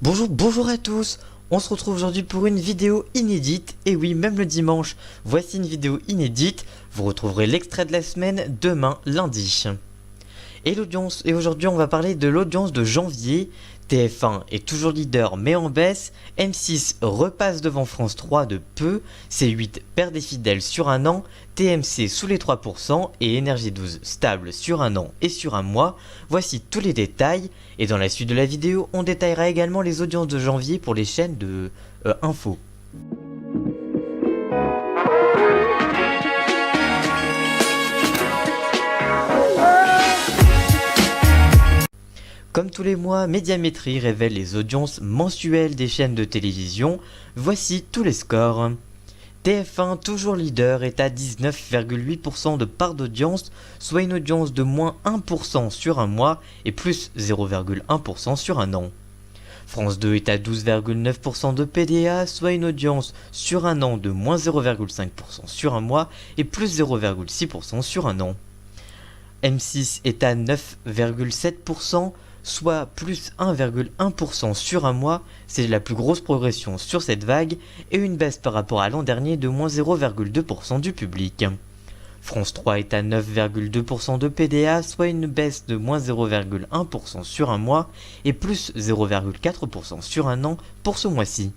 Bonjour à tous. On se retrouve aujourd'hui pour une vidéo inédite. Et oui, même le dimanche, voici une vidéo inédite. Vous retrouverez l'extrait de la semaine demain, lundi. Et aujourd'hui, on va parler de l'audience de janvier. TF1 est toujours leader mais en baisse. M6 repasse devant France 3 de peu. C8 perd des fidèles sur un an. TMC sous les 3% et Énergie 12 stable sur un an et sur un mois. Voici tous les détails. Et dans la suite de la vidéo, on détaillera également les audiences de janvier pour les chaînes de info. Comme tous les mois, Médiamétrie révèle les audiences mensuelles des chaînes de télévision. Voici tous les scores. TF1, toujours leader, est à 19,8% de part d'audience, soit une audience de moins 1% sur un mois et plus 0,1% sur un an. France 2 est à 12,9% de PDA, soit une audience sur un an de moins 0,5% sur un mois et plus 0,6% sur un an. M6 est à 9,7%, soit plus 1,1% sur un mois, c'est la plus grosse progression sur cette vague, et une baisse par rapport à l'an dernier de moins 0,2% du public. France 3 est à 9,2% de PDA, soit une baisse de moins 0,1% sur un mois, et plus 0,4% sur un an pour ce mois-ci.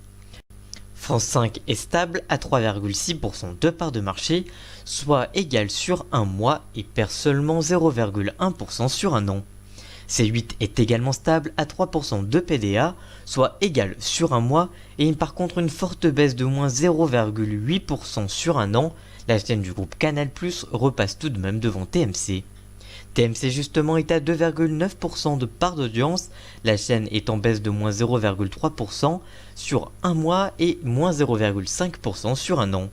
France 5 est stable à 3,6% de part de marché, soit égal sur un mois et perd seulement 0,1% sur un an. C8 est également stable à 3% de PDA, soit égal sur un mois, et par contre une forte baisse de moins 0,8% sur un an. La chaîne du groupe Canal+ repasse tout de même devant TMC. TMC justement est à 2,9% de part d'audience, la chaîne est en baisse de moins 0,3% sur un mois et moins 0,5% sur un an.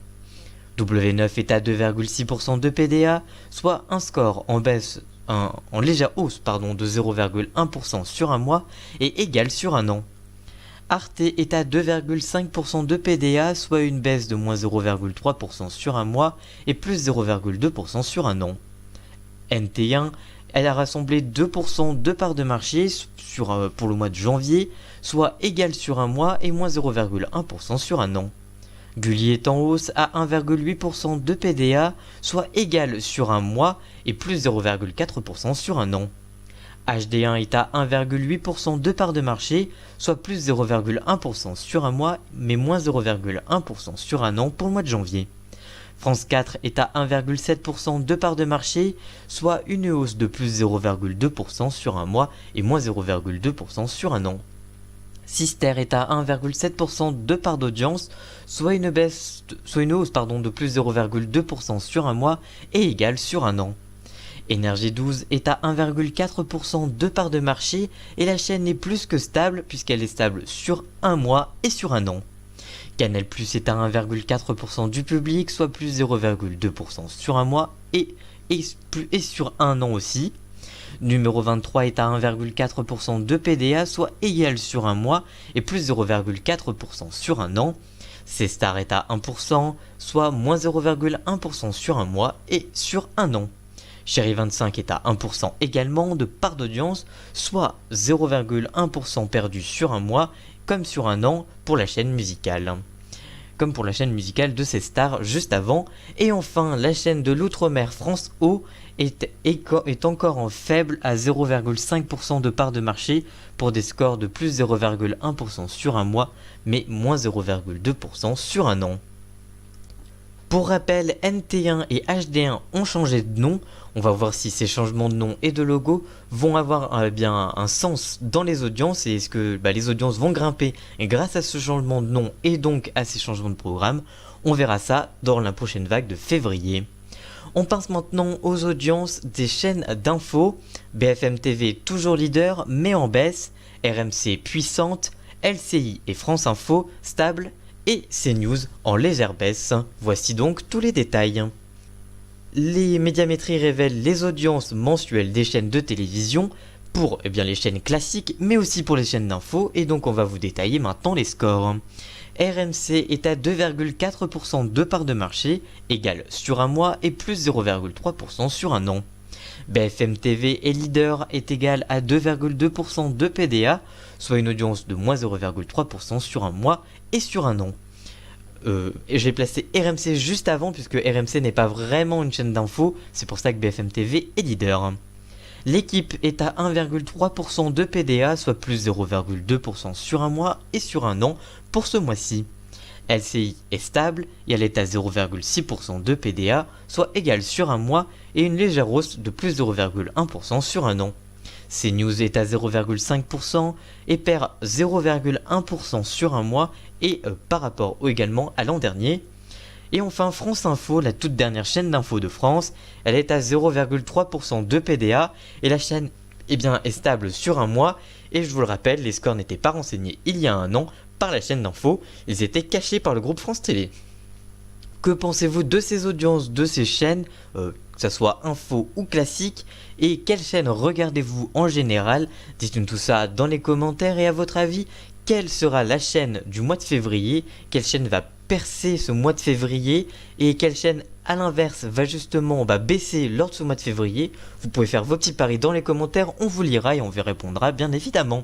W9 est à 2,6% de PDA, soit un score en légère hausse de 0,1% sur un mois et égal sur un an. Arte est à 2,5% de PDA, soit une baisse de moins 0,3% sur un mois et plus 0,2% sur un an. NT1, elle a rassemblé 2% de parts de marché pour le mois de janvier, soit égal sur un mois et moins 0,1% sur un an. Gulli est en hausse à 1,8% de PDA, soit égal sur un mois et plus 0,4% sur un an. HD1 est à 1,8% de part de marché, soit plus 0,1% sur un mois, mais moins 0,1% sur un an pour le mois de janvier. France 4 est à 1,7% de part de marché, soit une hausse de plus 0,2% sur un mois et moins 0,2% sur un an. Sister est à 1,7% de part d'audience, soit une hausse de plus 0,2% sur un mois et égale sur un an. Énergie 12 est à 1,4% de part de marché et la chaîne est plus que stable puisqu'elle est stable sur un mois et sur un an. Canal+ est à 1,4% du public, soit plus 0,2% sur un mois et sur un an aussi. Numéro 23 est à 1,4% de PDA, soit égal sur un mois et plus 0,4% sur un an. C-Star est à 1%, soit moins 0,1% sur un mois et sur un an. Chéri 25 est à 1% également de part d'audience, soit 0,1% perdu sur un mois comme sur un an pour la chaîne musicale. Comme pour la chaîne musicale de C-Star juste avant. Et enfin, la chaîne de l'Outre-mer France O est encore en faible à 0,5% de part de marché pour des scores de plus 0,1% sur un mois, mais moins 0,2% sur un an. Pour rappel, NT1 et HD1 ont changé de nom. On va voir si ces changements de nom et de logo vont avoir bien un sens dans les audiences et est-ce que les audiences vont grimper grâce à ce changement de nom et donc à ces changements de programme. On verra ça dans la prochaine vague de février. On passe maintenant aux audiences des chaînes d'infos. BFM TV toujours leader mais en baisse, RMC puissante, LCI et France Info stable et CNews en légère baisse. Voici donc tous les détails. Les Médiamétrie révèlent les audiences mensuelles des chaînes de télévision pour les chaînes classiques mais aussi pour les chaînes d'infos et donc on va vous détailler maintenant les scores. RMC est à 2,4% de part de marché, égal sur un mois et plus 0,3% sur un an. BFM TV est leader, est égal à 2,2% de PDA, soit une audience de moins 0,3% sur un mois et sur un an. Et j'ai placé RMC juste avant puisque RMC n'est pas vraiment une chaîne d'infos, c'est pour ça que BFM TV est leader. L'équipe est à 1,3% de PDA, soit plus 0,2% sur un mois et sur un an pour ce mois-ci. LCI est stable et elle est à 0,6% de PDA, soit égal sur un mois et une légère hausse de plus 0,1% sur un an. CNews est à 0,5% et perd 0,1% sur un mois et par rapport également à l'an dernier. Et enfin France Info, la toute dernière chaîne d'info de France, elle est à 0,3% de PDA et la chaîne est stable sur un mois. Et je vous le rappelle, les scores n'étaient pas renseignés il y a un an par la chaîne d'info, ils étaient cachés par le groupe France Télé. Que pensez-vous de ces audiences, de ces chaînes, que ce soit info ou classique, et quelle chaîne regardez-vous en général? Dites-nous tout ça dans les commentaires et à votre avis, quelle sera la chaîne du mois de février? Quelle chaîne va percer ce mois de février? Et quelle chaîne à l'inverse va justement baisser lors de ce mois de février? Vous pouvez faire vos petits paris dans les commentaires, on vous lira et on vous répondra bien évidemment.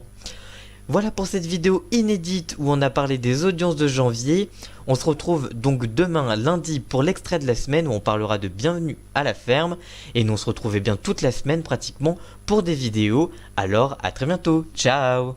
Voilà pour cette vidéo inédite où on a parlé des audiences de janvier. On se retrouve donc demain lundi pour l'extrait de la semaine où on parlera de Bienvenue à la ferme. Et nous on se retrouve bien toute la semaine pratiquement pour des vidéos. Alors à très bientôt, ciao!